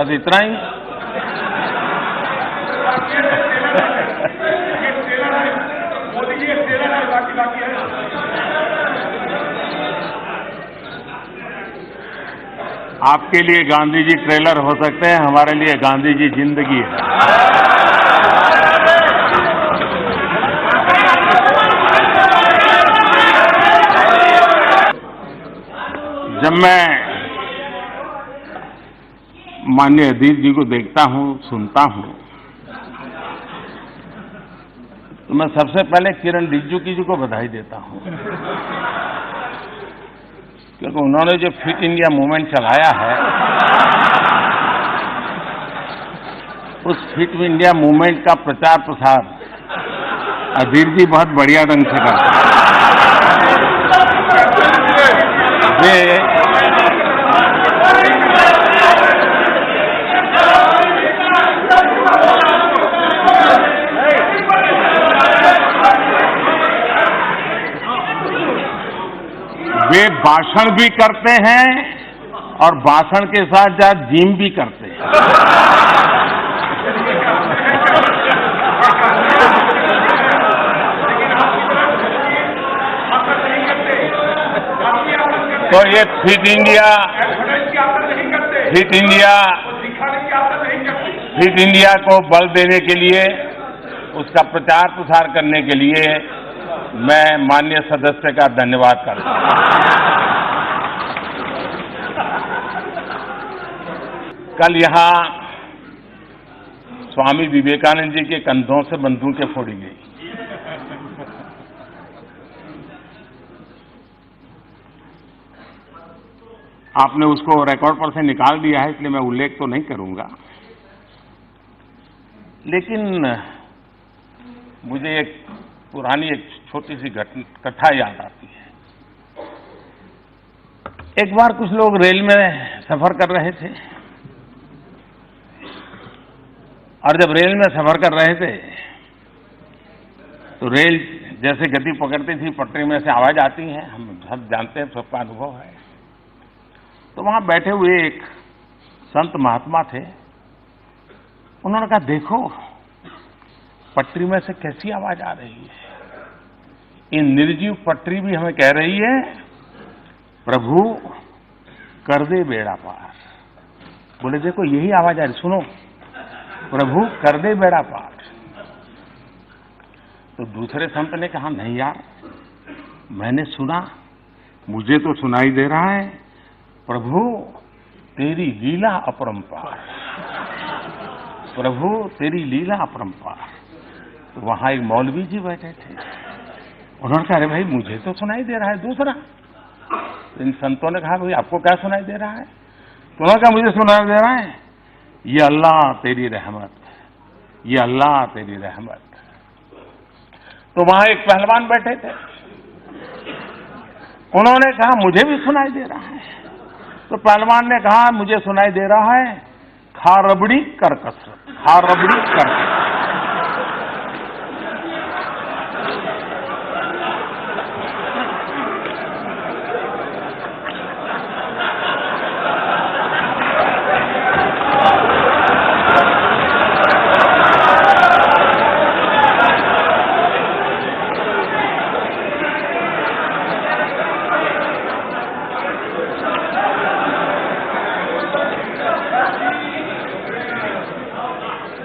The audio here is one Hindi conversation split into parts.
बस इतना ही। आपके लिए गांधी जी ट्रेलर हो सकते हैं, हमारे लिए गांधी जी जिंदगी है। जब मैं माननीय अधीर जी को देखता हूं, सुनता हूं, तो मैं सबसे पहले किरण रिजिजू जी को बधाई देता हूं, क्योंकि उन्होंने जो फिट इंडिया मूवमेंट चलाया है, उस फिट इंडिया मूवमेंट का प्रचार प्रसार अधीर जी बहुत बढ़िया ढंग से करते हैं। वे भाषण भी करते हैं और भाषण के साथ साथ जिम भी करते हैं। तो ये फिट इंडिया को बल देने के लिए, उसका प्रचार प्रसार करने के लिए मैं माननीय सदस्य का धन्यवाद करता हूं। कल यहां स्वामी विवेकानंद जी के कंधों से बंदूकें फोड़ी गई। आपने उसको रिकॉर्ड पर से निकाल दिया है, इसलिए मैं उल्लेख तो नहीं करूंगा, लेकिन मुझे एक पुरानी छोटी सी कथा याद आती है। एक बार कुछ लोग रेल में सफर कर रहे थे, और जब रेल में सफर कर रहे थे तो रेल जैसे गति पकड़ती थी, पटरी में से आवाज आती है, हम सब जानते हैं, सबका अनुभव है। तो वहां बैठे हुए एक संत महात्मा थे, उन्होंने कहा, देखो पटरी में से कैसी आवाज आ रही है, ये निर्जीव पटरी भी हमें कह रही है, प्रभु कर दे बेड़ा पार। बोले देखो यही आवाज आ रही, सुनो, प्रभु कर दे बेड़ा पार। तो दूसरे संत ने कहा, नहीं यार, मैंने सुना, मुझे तो सुनाई दे रहा है, प्रभु तेरी लीला अपरंपार, प्रभु तेरी लीला अपरंपार। तो वहां एक मौलवी जी बैठे थे, उन्होंने कहा, अरे भाई मुझे तो सुनाई दे रहा है दूसरा। इन संतों ने कहा, भाई आपको क्या सुनाई दे रहा है? तो उन्होंने कहा, मुझे सुनाई दे रहा है, ये अल्लाह तेरी रहमत, ये अल्लाह तेरी रहमत। तो वहां एक पहलवान बैठे थे, उन्होंने कहा, मुझे भी सुनाई दे रहा है। तो पहलवान ने कहा, मुझे सुनाई दे रहा है, खा रबड़ी कर कसरत, खा रबड़ी कर कसरत।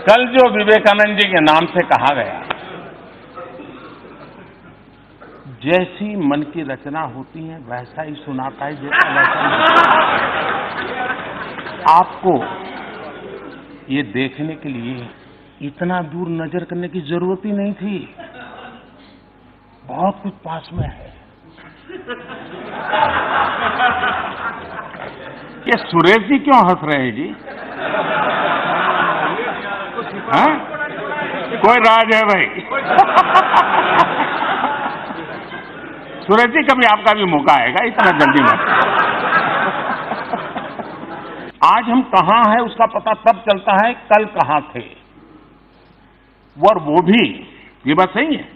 कल जो विवेकानंद जी के नाम से कहा गया, जैसी मन की रचना होती है वैसा ही सुनाता है, जैसा वैसा ही। आपको ये देखने के लिए इतना दूर नजर करने की जरूरत ही नहीं थी, बहुत कुछ पास में है। ये सुरेश जी क्यों हंस रहे हैं जी? हाँ? कोई राज है भाई? सुरेश जी, कभी आपका भी मौका आएगा, इतना जल्दी मत। आज हम कहां हैं उसका पता तब चलता है कल कहां थे। और वो भी, ये बात सही है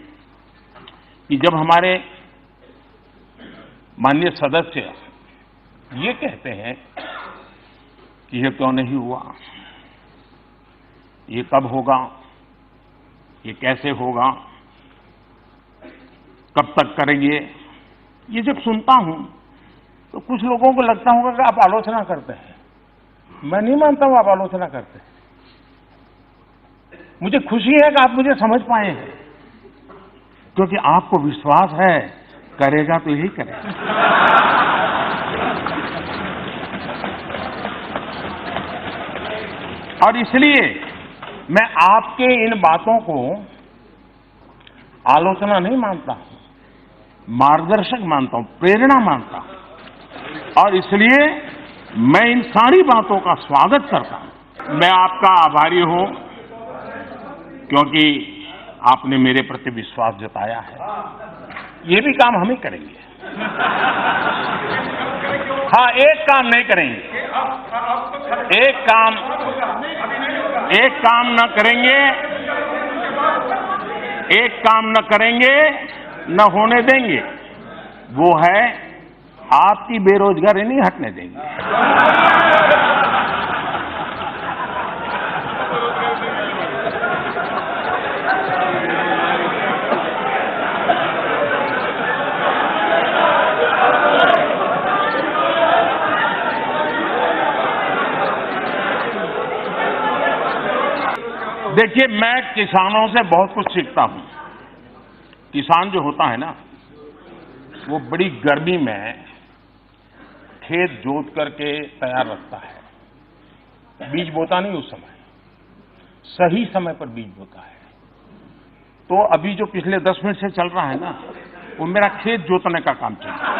कि जब हमारे माननीय सदस्य ये कहते हैं कि ये क्यों नहीं हुआ, ये कब होगा, ये कैसे होगा, कब तक करेंगे, ये जब सुनता हूं तो कुछ लोगों को लगता होगा कि आप आलोचना करते हैं। मैं नहीं मानता हूं आप आलोचना करते हैं। मुझे खुशी है कि आप मुझे समझ पाए हैं, क्योंकि आपको विश्वास है करेगा तो यही करेगा। और इसलिए मैं आपके इन बातों को आलोचना नहीं मानता हूं, मार्गदर्शक मानता हूं, प्रेरणा मानता हूं। और इसलिए मैं इन सारी बातों का स्वागत करता हूं। मैं आपका आभारी हूं क्योंकि आपने मेरे प्रति विश्वास जताया है। ये भी काम हम ही करेंगे। हाँ, एक काम नहीं करेंगे, एक काम न करेंगे, एक काम न करेंगे, न होने देंगे, वो है आपकी बेरोजगारी नहीं हटने देंगे। देखिए, मैं किसानों से बहुत कुछ सीखता हूं। किसान जो होता है ना, वो बड़ी गर्मी में खेत जोत करके तैयार रखता है। बीज बोता नहीं उस समय, सही समय पर बीज बोता है। तो अभी जो पिछले 10 मिनट से चल रहा है ना, वो मेरा खेत जोतने का काम चल रहा है।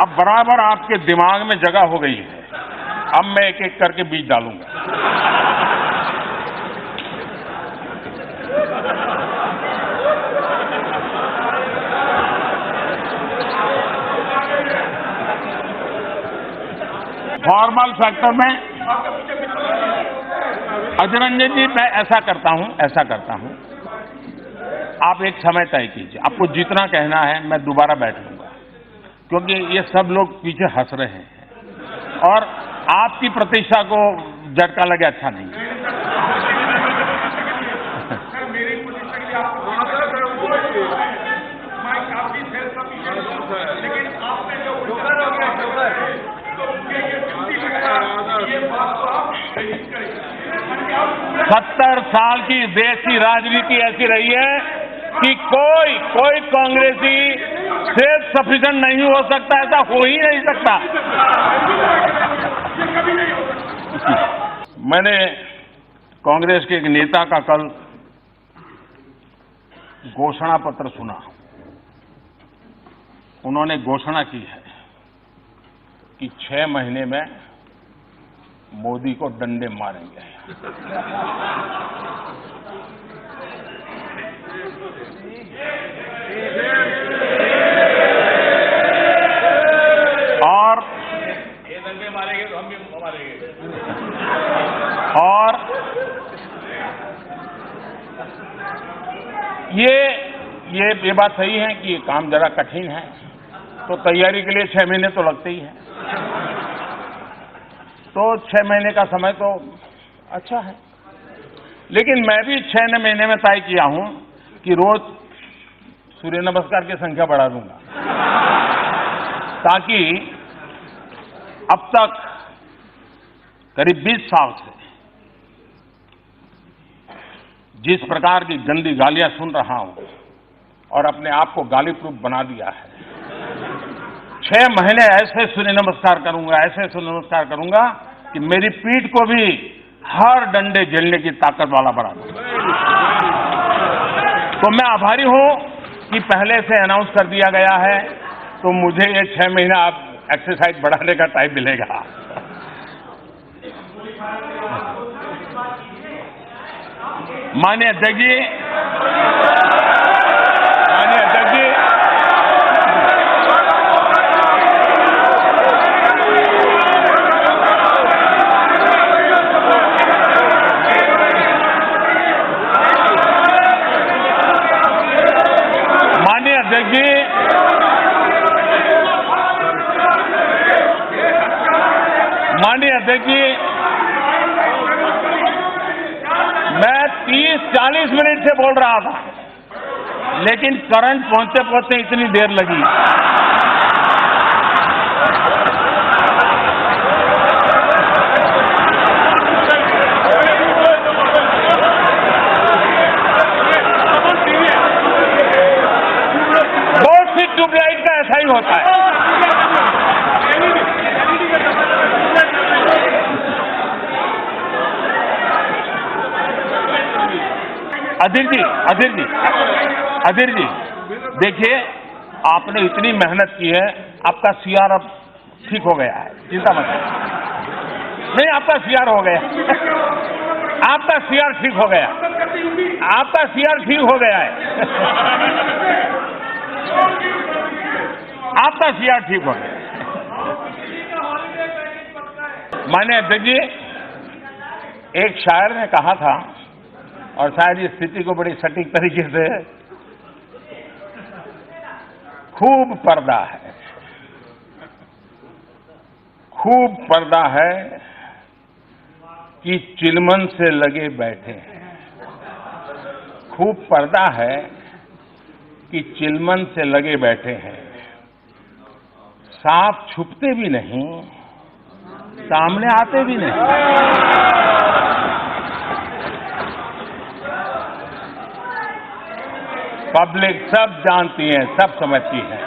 अब बराबर आपके दिमाग में जगह हो गई है। अब मैं एक एक करके बीज डालूंगा। फॉर्मल सेक्टर में अजय रंजन जी, मैं ऐसा करता हूं, आप एक समय तय कीजिए। आपको जितना कहना है मैं दोबारा बैठ लूंगा, क्योंकि ये सब लोग पीछे हंस रहे हैं और आपकी प्रतिष्ठा को झटका लगे अच्छा नहीं। सत्तर साल की देश की राजनीति ऐसी रही है कि कोई कांग्रेसी सेल्फ सफिशिएंट नहीं हो सकता, ऐसा हो ही नहीं सकता। मैंने कांग्रेस के एक नेता का कल घोषणा पत्र सुना। उन्होंने घोषणा की है कि 6 महीने में मोदी को डंडे मारेंगे। और ये डंडे मारेंगे तो हम भी मारेंगे। और ये बात सही है कि ये काम जरा कठिन है, तो तैयारी के लिए 6 महीने तो लगते ही हैं। तो 6 महीने का समय तो अच्छा है, लेकिन मैं भी 6 महीने में तय किया हूं कि रोज सूर्य नमस्कार की संख्या बढ़ा दूंगा, ताकि अब तक करीब 20 साल से जिस प्रकार की गंदी गालियां सुन रहा हूं और अपने आप को गाली प्रूफ बना दिया है, 6 महीने ऐसे सूर्य नमस्कार करूंगा कि मेरी पीठ को भी हर डंडे झेलने की ताकत वाला बना दूंगा। तो मैं आभारी हूं कि पहले से अनाउंस कर दिया गया है, तो मुझे ये 6 महीना आप एक्सरसाइज बढ़ाने का टाइम मिलेगा। माननीय अध्यक्ष जी, माननीय अध्यक्ष जी, 40 मिनट से बोल रहा था, लेकिन करंट पहुंचते पहुंचते इतनी देर लगी। बहुत सी ट्यूबलाइट का ऐसा ही होता है। अधीर जी, देखिए आपने इतनी मेहनत की है, आपका सीआर अब ठीक हो गया है, चिंता मत करिए। नहीं, आपका सीआर हो गया, आपका सीआर ठीक हो गया, आपका सीआर ठीक हो गया है, आपका सीआर ठीक हो गया। माननीय अध्यक्ष जी, एक शायर ने कहा था, और शायद इस स्थिति को बड़ी सटीक तरीके से, खूब पर्दा है, खूब पर्दा है कि चिलमन से लगे बैठे हैं। खूब पर्दा है कि चिलमन से लगे बैठे हैं, साफ छुपते भी नहीं, सामने आते भी नहीं। पब्लिक सब जानती है, सब समझती है।